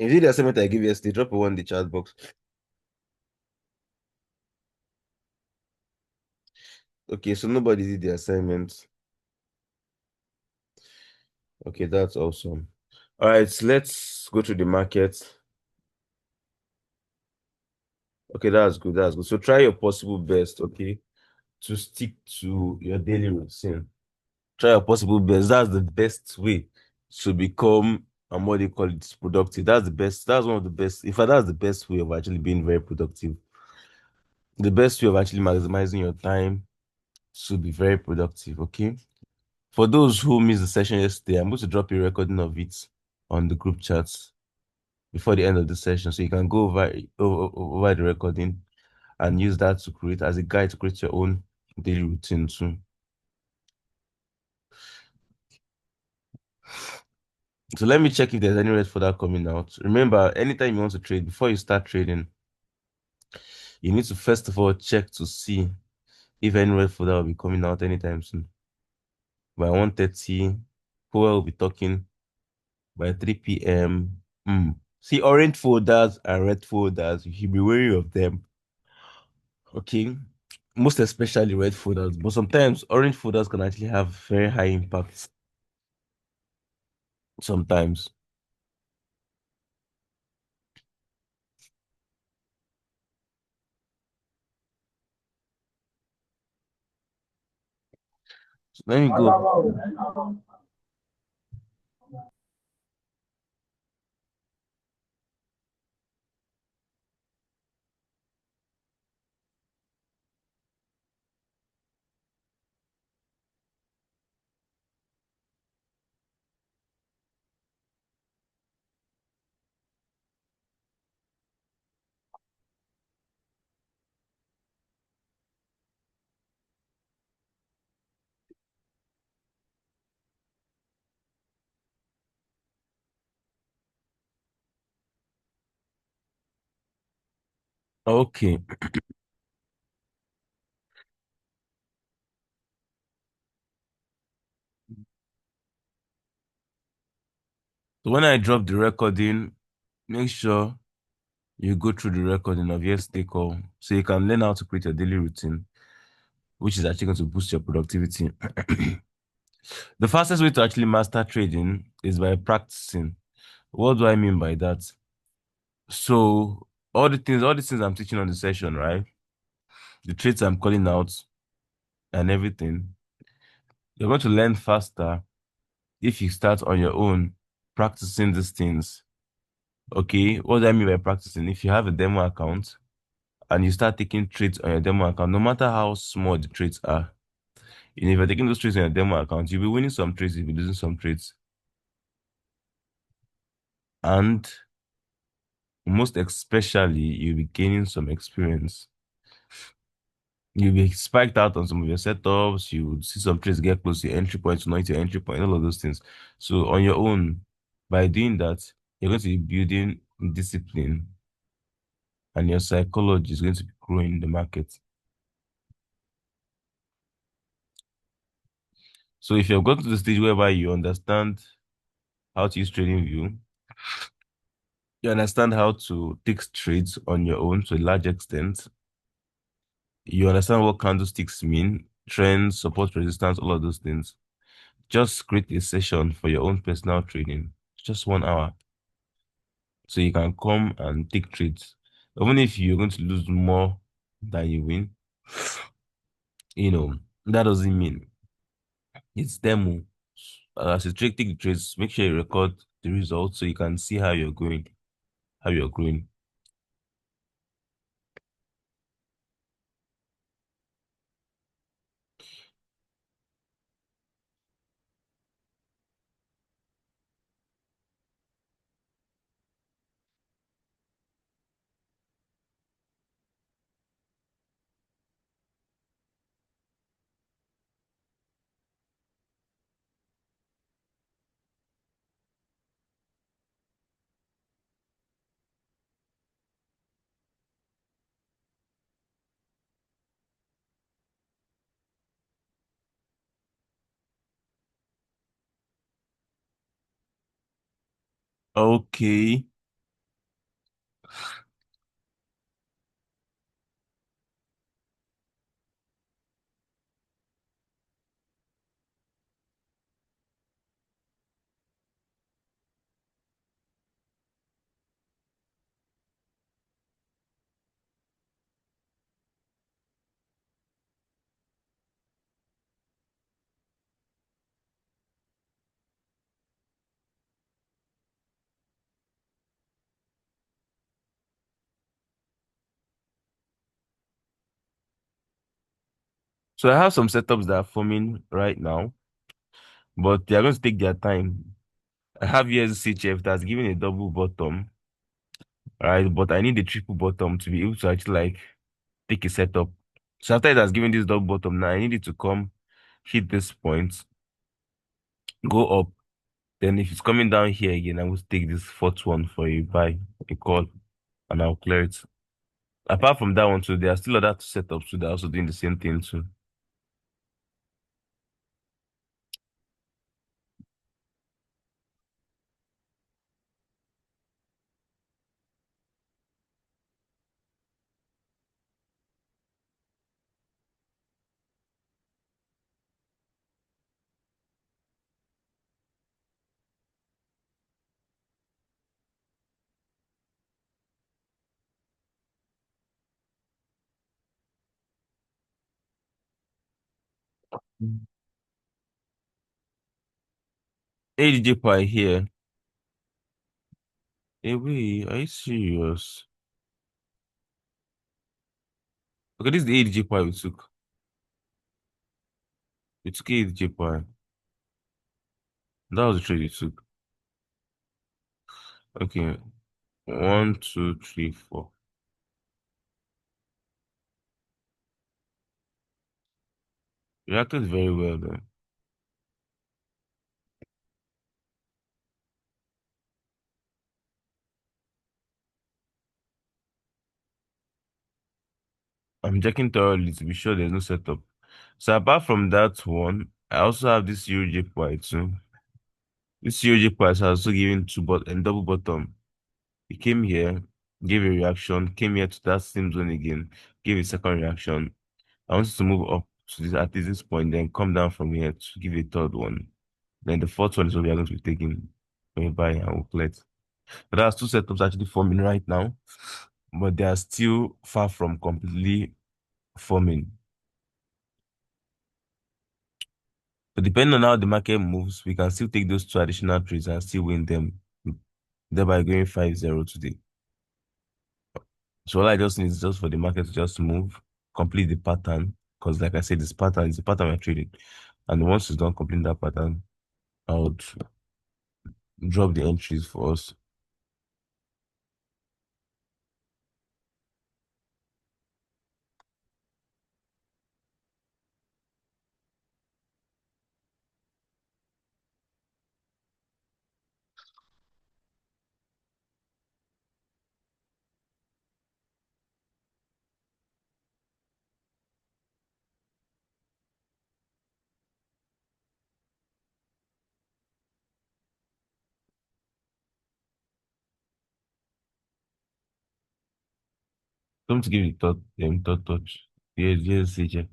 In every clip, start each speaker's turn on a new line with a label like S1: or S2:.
S1: Is it the assignment I give yesterday? Drop a one in the chat box. Okay, so nobody did the assignment. Okay, that's awesome. All right, let's go to the market. Okay, that's good. That's good. So try your possible best, okay, to stick to your daily routine. Try your possible best. That's the best way to become and what they call it productive. That's the best. That's one of the best. In fact, that's the best way of actually being very productive. The best way of actually maximizing your time to be very productive. Okay. For those who missed the session yesterday, I'm going to drop a recording of it on the group chats before the end of the session, so you can go over the recording and use that to create as a guide to create your own daily routine too. So let me check if there's any red folder coming out. Remember, anytime you want to trade, before you start trading, you need to first of all check to see if any red folder will be coming out anytime soon. By 1:30, Powell will be talking by 3 p.m. See, orange folders and red folders, you should be wary of them. Okay. Most especially red folders, but sometimes orange folders can actually have very high impact. Sometimes. So let me go. Okay. So when I drop the recording, make sure you go through the recording of yesterday's call so you can learn how to create your daily routine, which is actually going to boost your productivity. The fastest way to actually master trading is by practicing. What do I mean by that? So all the things I'm teaching on the session, right? The traits I'm calling out and everything, you're going to learn faster if you start on your own practicing these things. Okay, what do I mean by practicing? If you have a demo account and you start taking trades on your demo account, no matter how small the trades are, and if you're taking those trades on your demo account, you'll be winning some trades, you'll be losing some trades. And most especially, you'll be gaining some experience. You'll be spiked out on some of your setups, you would see some trades get close to your entry point, to not hit your entry point, all of those things. So on your own, by doing that, you're going to be building discipline and your psychology is going to be growing in the market. So if you've got to the stage whereby you understand how to use TradingView, you understand how to take trades on your own to a large extent, you understand what candlesticks mean, trends, support, resistance, all of those things. Just create a session for your own personal trading. Just 1 hour. So you can come and take trades. Even if you're going to lose more than you win, you know, that doesn't mean it's demo. As you take the trades, make sure you record the results so you can see how you're going, how you're growing. Okay. So I have some setups that are forming right now, but they are going to take their time. I have here a CHF that's giving a double bottom, right? But I need a triple bottom to be able to actually like take a setup. So after it has given this double bottom, now I need it to come, hit this point, go up. Then if it's coming down here again, I will take this fourth one for a buy, a call, and I'll clear it. Apart from that one too, there are still other setups too that are also doing the same thing too. ADJ Pie here. Hey, wait, are you serious? Okay, this is the ADJ Pie we took. We took ADJ Pie. That was the trade we took. Okay, one, two, three, four. Reacted very well then. I'm checking thoroughly to be sure there's no setup. So apart from that one, I also have this UJ Pie too. This UJ Pie has also given two but and double bottom. He came here, gave a reaction, came here to that same zone again, gave a second reaction. I wanted to move up to this at this point, then come down from here to give a third one. Then the fourth one is what we are going to be taking when we buy and we'll play it. So that's two setups actually forming right now, but they are still far from completely forming. But depending on how the market moves, we can still take those two additional trades and still win them, thereby going 5-0 today. So all I just need is just for the market to just move, complete the pattern. Because like I said, this pattern is the pattern we're trading. And once it's done completing that pattern, I would drop the entries for us. Come to give you thought touch. Yes, yes, CJ.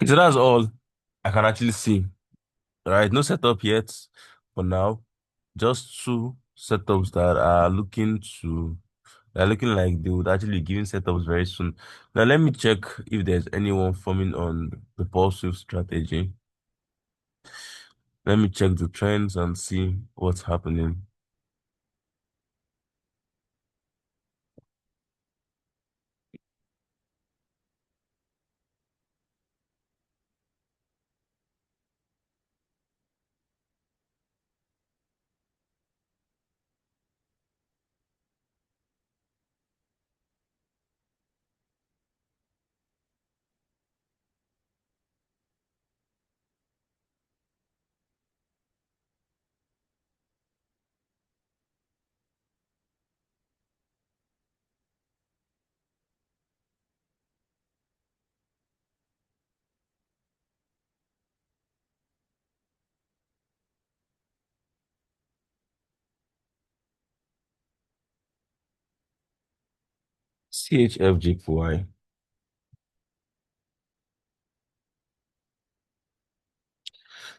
S1: So that's all I can actually see. All right, no setup yet for now. Just two setups that are looking to they're looking like they would actually be giving setups very soon. Now let me check if there's anyone forming on the pulsive strategy. Let me check the trends and see what's happening. CHFGPY.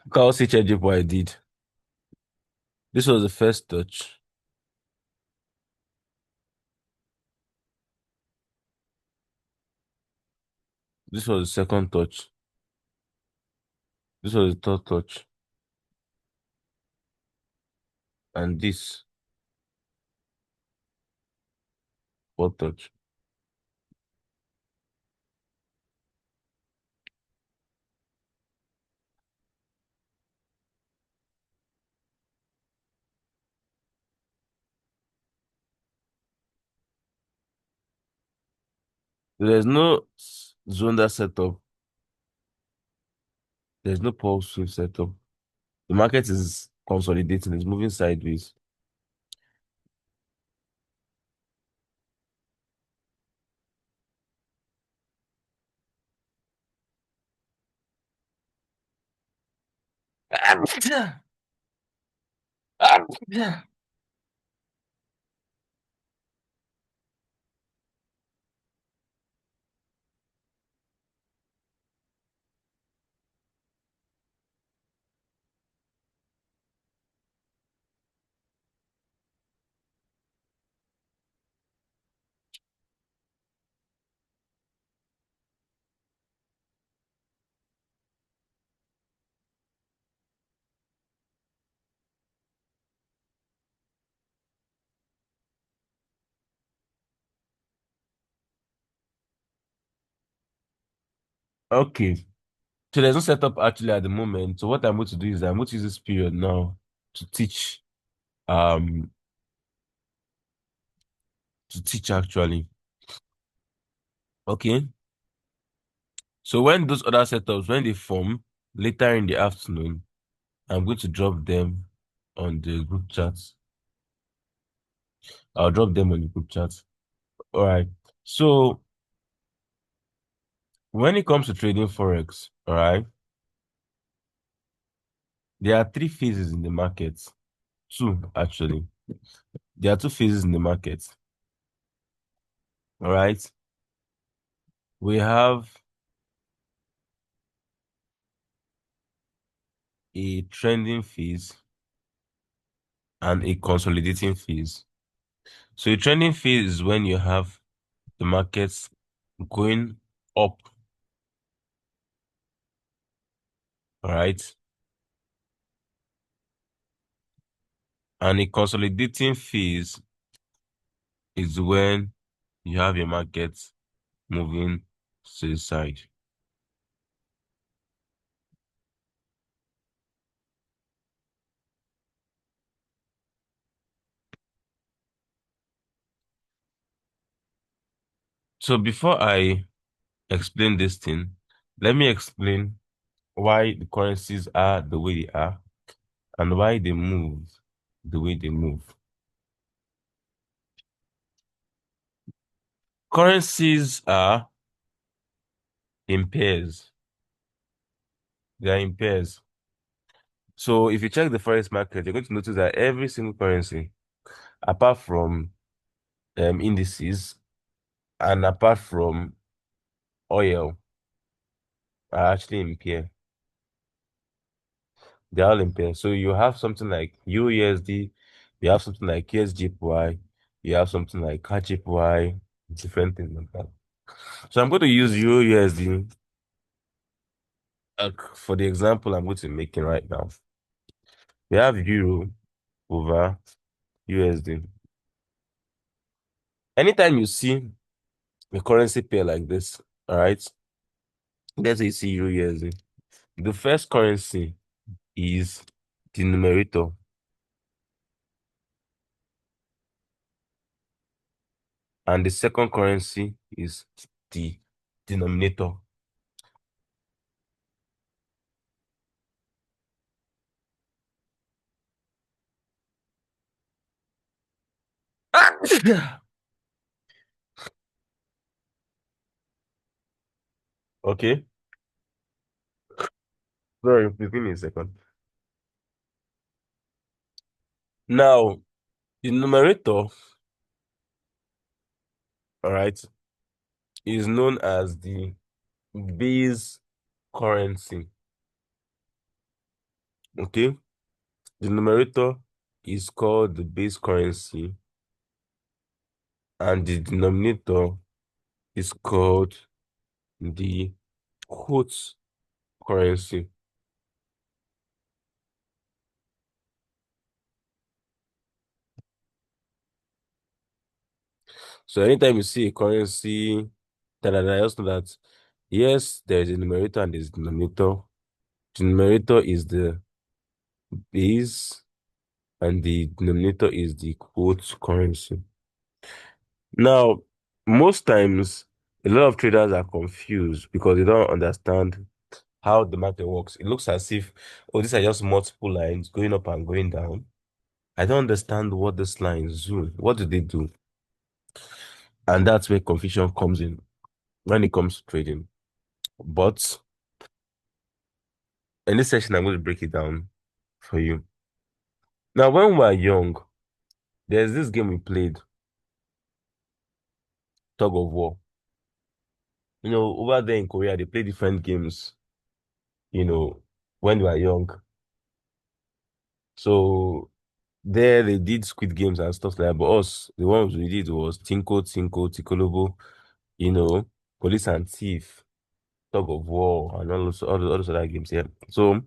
S1: Look how CHFGPY did. This was the first touch. This was the second touch. This was the third touch. And this fourth touch. There's no zonal setup. There's no pulse wave setup. The market is consolidating, it's moving sideways. Okay. So there's no setup actually at the moment. So what I'm going to do is I'm going to use this period now to teach um actually. Okay. So when those other setups, when they form later in the afternoon, I'm going to drop them on the group chat. I'll drop them on the group chat. All right. So when it comes to trading Forex, all right, there are three phases in the market. Two, actually. There are two phases in the market. All right. We have a trending phase and a consolidating phase. So a trending phase is when you have the markets going up, all right? And a consolidating phase is when you have your market moving to the side. So before I explain this thing, let me explain why the currencies are the way they are and why they move the way they move. Currencies are in pairs. They are in pairs. So if you check the forex market, you're going to notice that every single currency, apart from indices and apart from oil, are actually in pair. They're all in pair. So you have something like UUSD, you have something like USGPY, you have something like HGPY, different things like that. So I'm going to use UUSD for the example I'm going to be making right now. We have Euro over USD. Anytime you see a currency pair like this, all right, let's say you see Euro USD. The first currency is the numerator, and the second currency is the denominator. Okay, sorry, please give me a second. Now, the numerator, all right, is known as the base currency. Okay, the numerator is called the base currency, and the denominator is called the quote currency. So anytime you see a currency, I just know that yes, there is a numerator and there is a denominator. The numerator is the base and the denominator is the quote currency. Now, most times, a lot of traders are confused because they don't understand how the market works. It looks as if, oh, these are just multiple lines going up and going down. I don't understand what these lines do. What do they do? And that's where confusion comes in when it comes to trading. But in this session, I'm going to break it down for you. Now, when we were young, there's this game we played, Tug of War. Over there in Korea, they play different games, you know, when we were young. So there they did Squid Games and stuff like that. But us, the ones we did was Tinko, Tikolobo, you know, Police and Thief, Tug of War, and all those other games. Yeah. So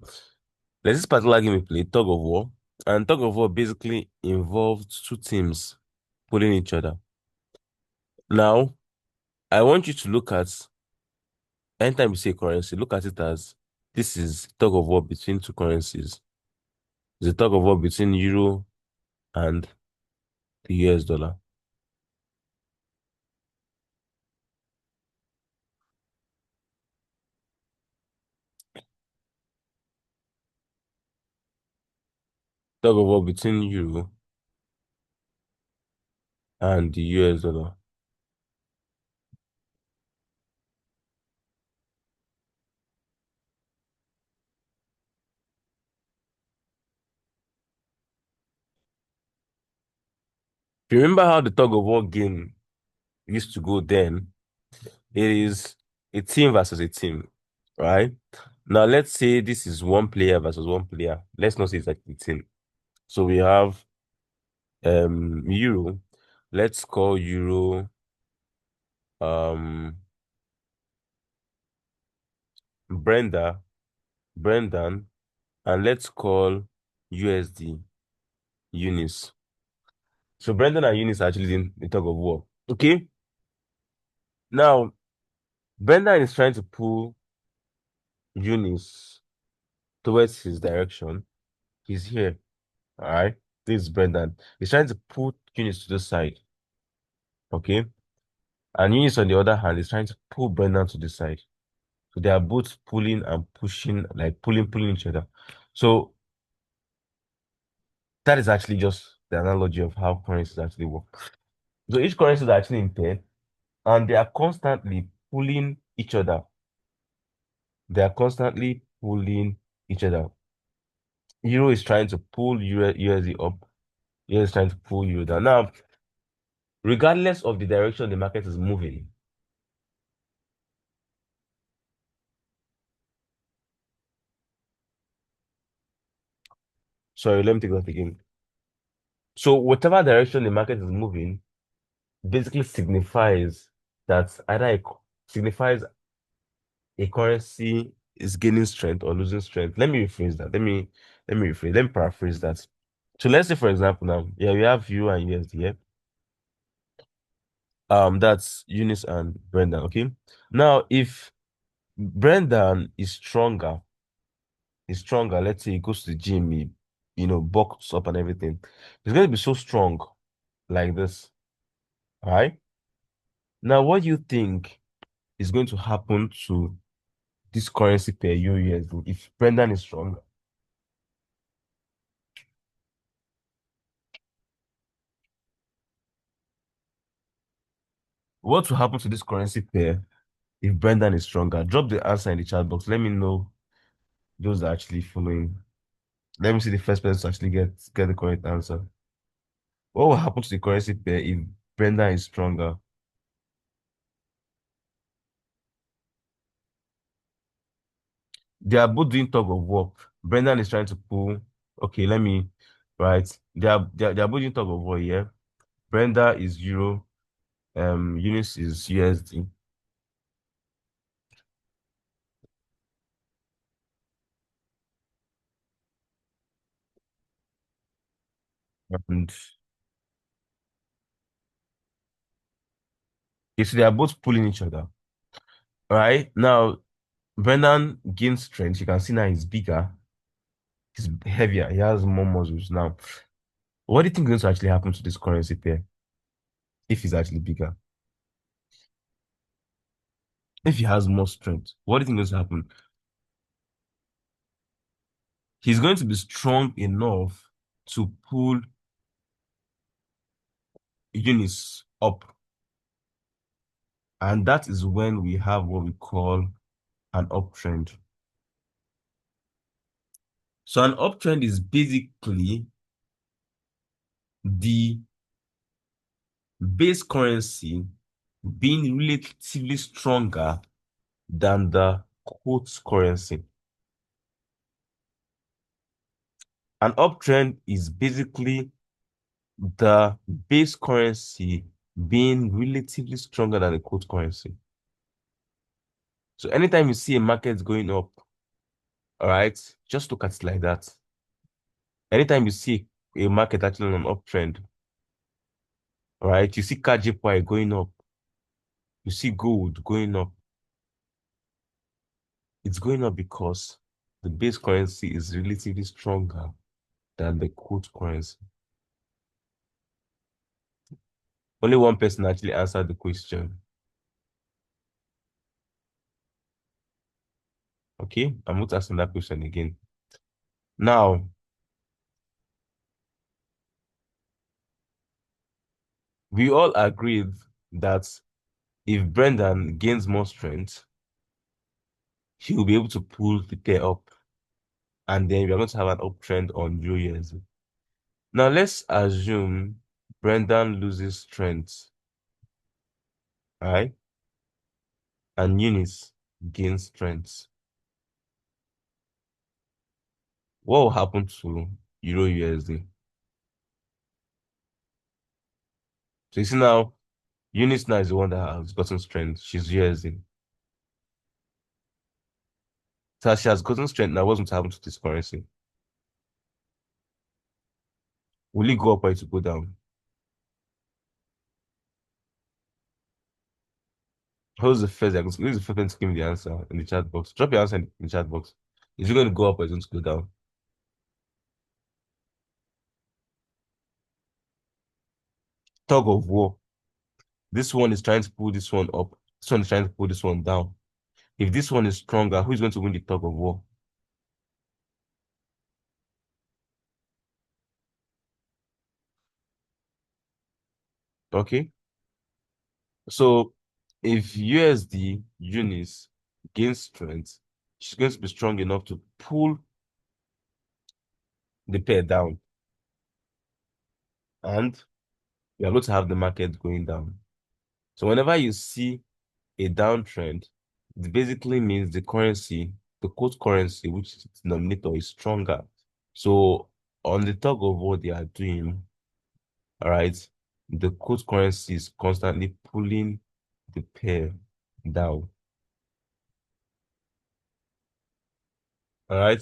S1: there's this particular game we played, Tug of War, and Tug of War basically involved two teams pulling each other. Now, I want you to look at anytime you say currency, look at it as this is tug of war between two currencies. It's a tug of war between euro and the US dollar. Tug of war between euro and the US dollar. If you remember how the tug of war game used to go then, it is a team versus a team, right? Now let's say this is one player versus one player. Let's not say it's like a team. So we have euro. Let's call euro um Brenda, Brendan, and let's call USD Eunice. So Brendan and Eunice are actually in the tug of war. Okay. Now Brendan is trying to pull Eunice towards his direction. He's here. All right. This is Brendan. He's trying to pull Eunice to the side. Okay. And Eunice, on the other hand, is trying to pull Brendan to the side. So they are both pulling and pushing, like pulling each other. So that is actually just the analogy of how currencies actually work. So each currency is actually in pair and they are constantly pulling each other. They are constantly pulling each other. Euro is trying to pull USD up. Euro is trying to pull Euro down. Now, regardless of the direction the market is moving, sorry, let me take that again. So whatever direction the market is moving basically signifies that signifies a currency is gaining strength or losing strength. Let me rephrase that. Let me paraphrase that. So let's say, for example, now, yeah, we have Euro and USD here. That's Eunice and Brendan. Okay. Now, if Brendan is stronger. Let's say he goes to the gym, bulks up and everything. He's going to be so strong like this. All right. Now, what do you think is going to happen to this currency pair USD if Brendan is strong? What will happen to this currency pair if Brendan is stronger? Drop the answer in the chat box. Let me know those that are actually following. Let me see the first person to actually get the correct answer. What will happen to the currency pair if Brendan is stronger? They are both doing tug of war. Brendan is trying to pull. Okay, let me. right? They are both in tug of war here. Brenda is Euro, Eunice is USD. And you see, they are both pulling each other. Right? Now, Brendan gains strength. You can see now he's bigger, he's heavier, he has more muscles now. What do you think is going to actually happen to this currency pair if he's actually bigger? If he has more strength, what do you think is going to happen? He's going to be strong enough to pull Eunice up. And that is when we have what we call an uptrend. So an uptrend is basically the base currency being relatively stronger than the quote currency. An uptrend is basically the base currency being relatively stronger than the quote currency. So anytime you see a market going up, all right, just look at it like that. Anytime you see a market actually on an uptrend, all right, you see KJPY going up, you see gold going up. It's going up because the base currency is relatively stronger than the quote currency. Only one person actually answered the question. Okay, I'm not asking that question again. Now, we all agreed that if Brendan gains more strength, he will be able to pull the pair up. And then we're going to have an uptrend on Euro USD. Now, let's assume Brendan loses strength, right? And Eunice gains strength. What will happen to Euro USD? So you see now, Eunice now is the one that has gotten strength. She's USD. So as she has gotten strength now, what's going to happen to this currency? Will it go up or it will go down? Who's the first person to give me the answer in the chat box? Drop your answer in the chat box. Is it going to go up or is it going to go down? Tug of war. This one is trying to pull this one up. This one is trying to pull this one down. If this one is stronger, who is going to win the tug of war? Okay. So if USD Eunice gains strength, she's going to be strong enough to pull the pair down. And we are going to have the market going down. So whenever you see a downtrend, it basically means the currency, the quote currency, which is its denominator, is stronger. So on the tug of war they are doing, all right, the quote currency is constantly pulling the pair down. All right,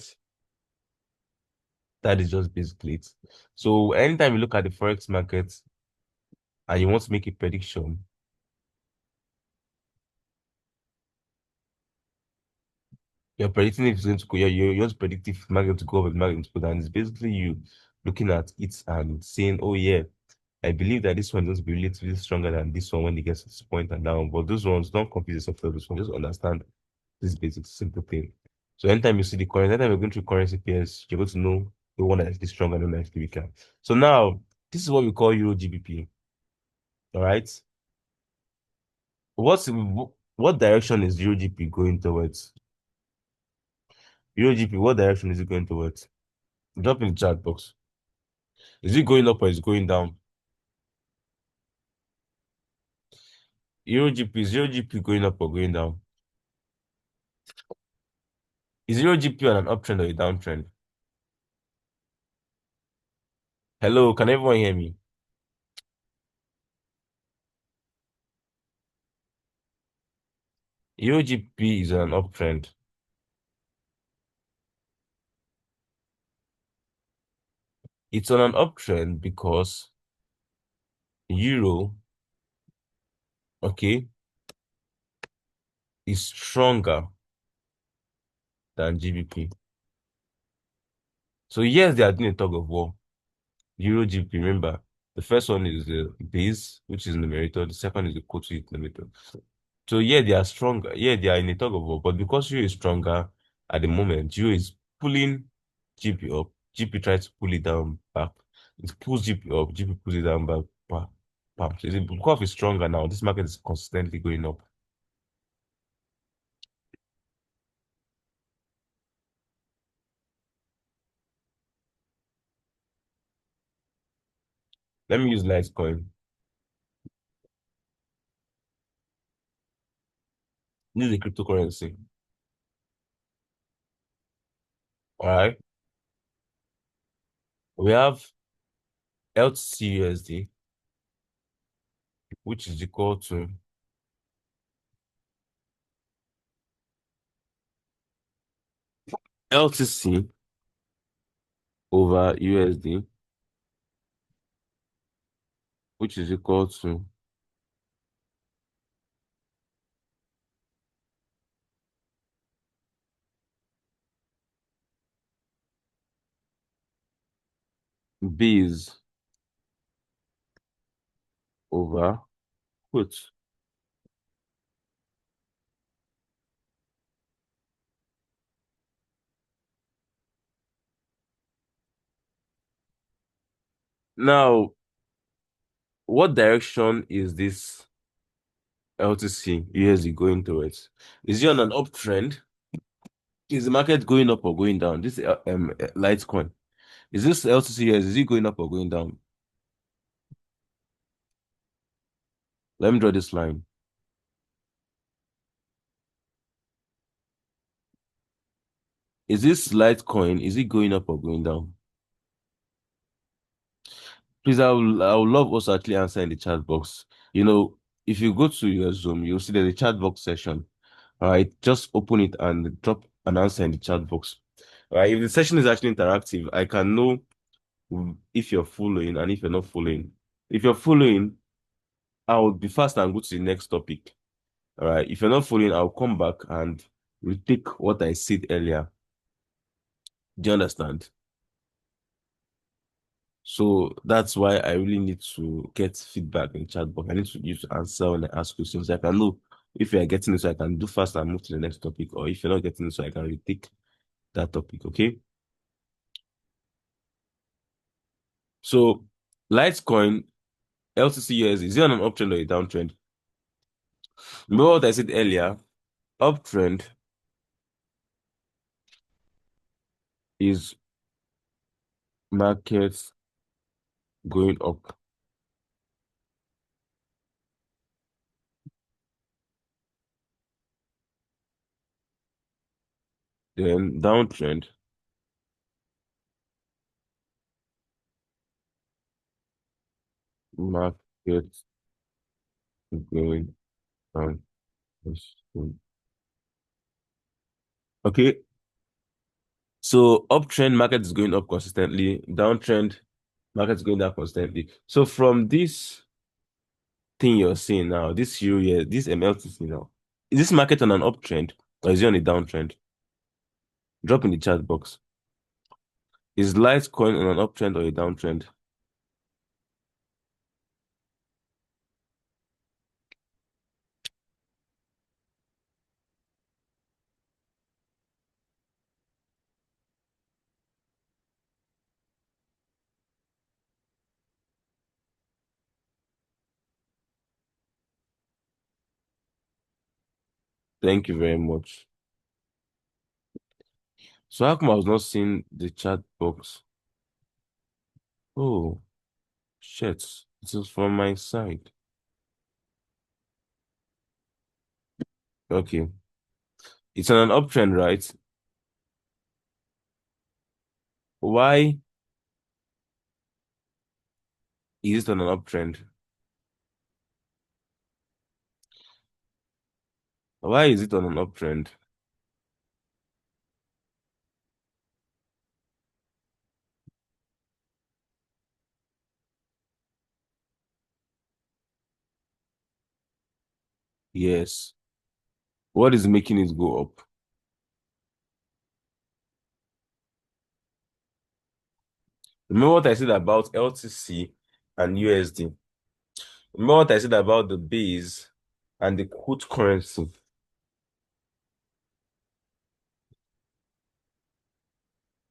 S1: that is just basically it. So anytime you look at the forex market and you want to make a prediction, you're predicting if it's going to go, you're just predicting if the market to go up, if the market to go down. It's basically you looking at it and saying, oh yeah, I believe that this one is going to be relatively stronger than this one when it gets to this point and down. But those ones, don't confuse yourself with those ones. Just understand this basic simple thing. So anytime you see the currency, anytime you're going through currency pairs, you're going to know the one that is the stronger and the one that is the weaker. So now, this is what we call Euro GBP. All right. What's what direction is Euro GBP going towards? Euro GBP, what direction is it going towards? Drop in the chat box. Is it going up or is it going down? Euro GBP going up or going down? Is Euro GBP on an uptrend or a downtrend? Hello, can everyone hear me? EOGP is on an uptrend. It's on an uptrend because Euro, okay, is stronger than GBP. So yes, they are doing a tug of war. Euro GBP, remember, the first one is the base, which is numerator. The second is the quote with numerator. So yeah, they are stronger. Yeah, they are in a tug of war. But because Euro is stronger at the moment, Euro is pulling GP up. GP tries to pull it down back. It pulls GP up. GP pulls it down back. Back. Back. So because it's stronger now, this market is consistently going up. Let me use Litecoin. This is a cryptocurrency. All right. We have LTCUSD, which is equal to LTC over USD, which is equal to B's over put. Now, what direction is this LTC USD going towards? Is it on an uptrend? Is the market going up or going down? This Litecoin. Is this LTC USD, is it going up or going down? Let me draw this line. Is this Litecoin, is it going up or going down? Please, I would love us to actually answer in the chat box. You know, if you go to your Zoom, you'll see there's a chat box session. All right, just open it and drop an answer in the chat box. All right, if the session is actually interactive, I can know if you're following and if you're not following. If you're following, I will be fast and go to the next topic. All right, if you're not following, I'll come back and retake what I said earlier. Do you understand? So that's why I really need to get feedback in chat box. I need to use to answer when I ask questions. I can know if you're getting it, so I can do fast and move to the next topic, or if you're not getting it, so I can retake that topic. Okay. So Litecoin, LTCUS, is it on an uptrend or a downtrend? Remember what I said earlier? Uptrend is markets going up. Then downtrend, markets going down. Okay. So uptrend market is going up consistently. Downtrend market is going down constantly. So from this thing you're seeing now, this euro here, this MLTC now, is this market on an uptrend or is it on a downtrend? Drop in the chat box. Is Litecoin on an uptrend or a downtrend? Thank you very much. So how come I was not seeing the chat box? Oh, shit. It is from my side. Okay. It's on an uptrend, right? Why Is it on an uptrend? Why is it on an uptrend? Yes. What is making it go up? Remember what I said about LTC and USD? Remember what I said about the base and the quote currency?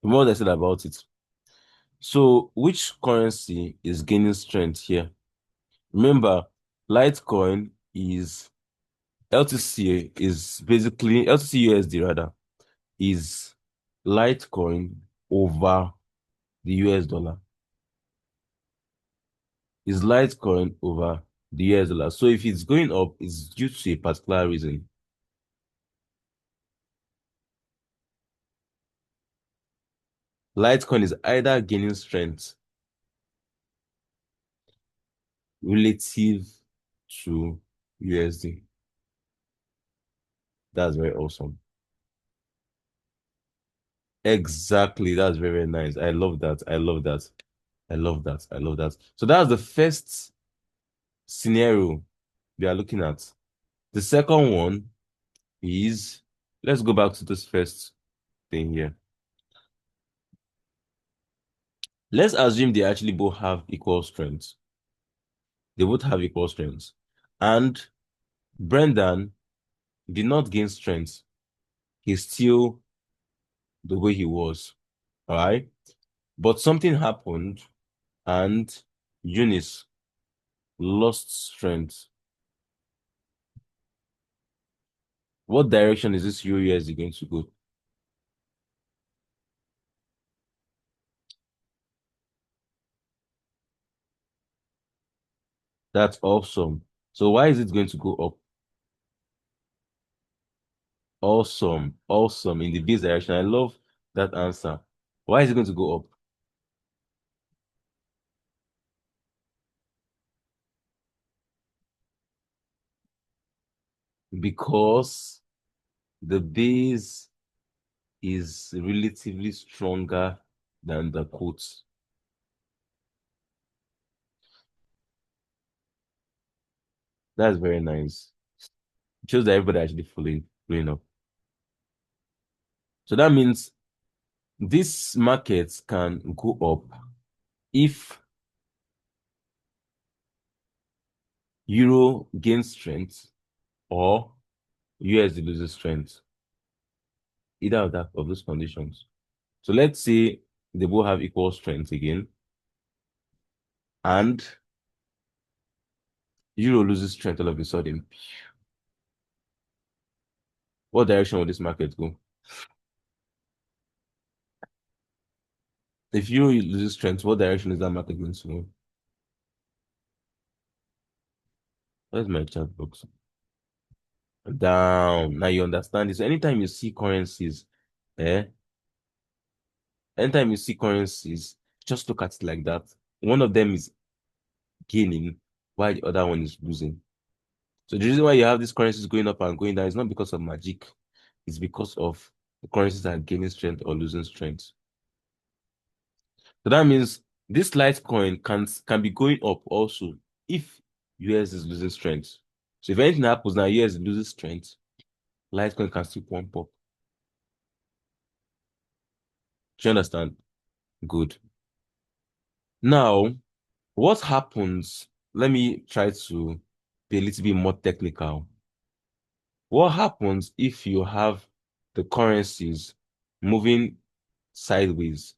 S1: Remember what I said about it? So, which currency is gaining strength here? Remember, Litecoin is LTC is basically LTC USD rather is Litecoin over the US dollar. Is Litecoin over the US dollar. So if it's going up, it's due to a particular reason. Litecoin is either gaining strength relative to USD. That's very awesome. Exactly. That's very, very nice. I love that. I love that. I love that. I love that. So that's the first scenario we are looking at. The second one is, let's go back to this first thing here. Let's assume they actually both have equal strength. They both have equal strength. And Brendan did not gain strength. He's still the way he was. All right. But something happened and Eunice lost strength. What direction is this USD going to go? That's awesome. So why is it going to go up? Awesome. Awesome. In the biz direction. I love that answer. Why is it going to go up? Because the base is relatively stronger than the quotes. That's very nice. It shows that everybody actually following up. So that means this market can go up if Euro gains strength or USD loses strength. Either of that of those conditions. So let's say they both have equal strength again, and Euro loses strength all of a sudden. What direction will this market go? If Euro loses strength, what direction is that market going to go? Where's my chat box? Down. Now you understand this. Anytime you see currencies, eh? Anytime you see currencies, just look at it like that. One of them is gaining while the other one is losing. So the reason why you have these currencies going up and going down is not because of magic. It's because of the currencies that are gaining strength or losing strength. So that means this Litecoin can be going up also if US is losing strength. So if anything happens now, US loses strength, Litecoin can still pump up. Do you understand? Good. Now, what happens? Let me try to be a little bit more technical. What happens if you have the currencies moving sideways?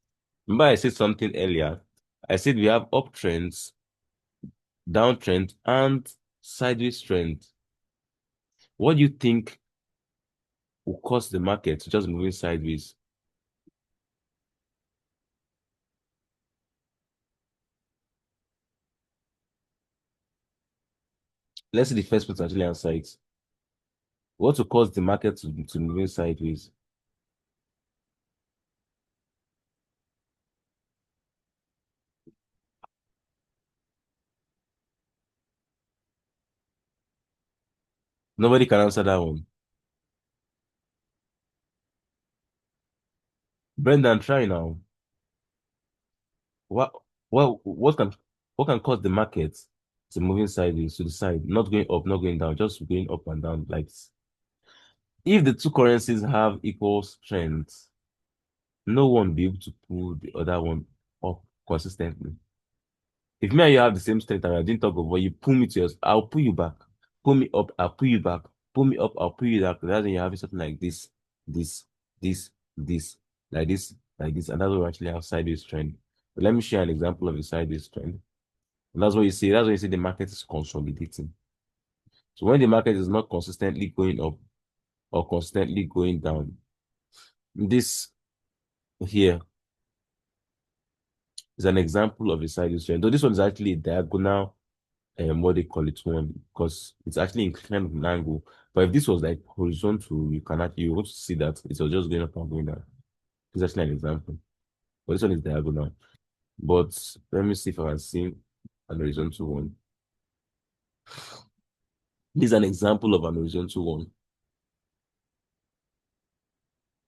S1: Remember, I said something earlier. I said we have uptrends, downtrend, and sideways trend. What do you think will cause the market to just moving sideways? Let's see the first person to actually answer it. What will cause the market to moving sideways? Nobody can answer that one. Brendan, try now. What what can cause the market to moving sideways to the side, not going up, not going down, just going up and down like this? If the two currencies have equal strength, no one will be able to pull the other one up consistently. If me and you have the same strength and I didn't talk about you pull me to yours, I'll pull you back. Pull me up, I'll pull you back. Pull me up, I'll pull you back. That's when you're having something like this, this, this, like this, like this. And that's what we actually have sideways trend. But let me share an example of a sideways trend. And that's what you see. That's what you see the market is consolidating. So when the market is not consistently going up or constantly going down, this here is an example of a sideways trend. Though this one is actually a diagonal, what they call it one, because it's actually inclined with an angle. But if this was like horizontal, you want to see that it was just going up and going down. It's actually an example. But this one is diagonal. But let me see if I can see an horizontal one. This is an example of an horizontal one.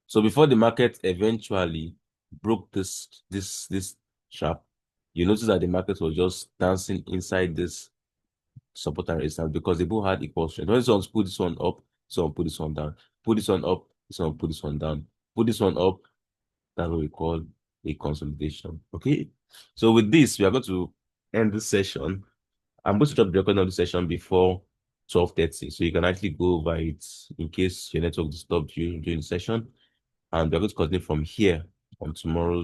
S1: So before the market eventually broke this trap, you notice that the market was just dancing inside this support and resistance because they both had equal strength. When someone put this one up, someone put this one down. Put this one up, someone put this one down. Put this one up, that's what we call a consolidation. Okay. So with this, we are going to end this session. I'm going to drop the recording of the session before 12:30. So you can actually go over it in case your network disturbed you during the session. And we're going to continue from here on tomorrow's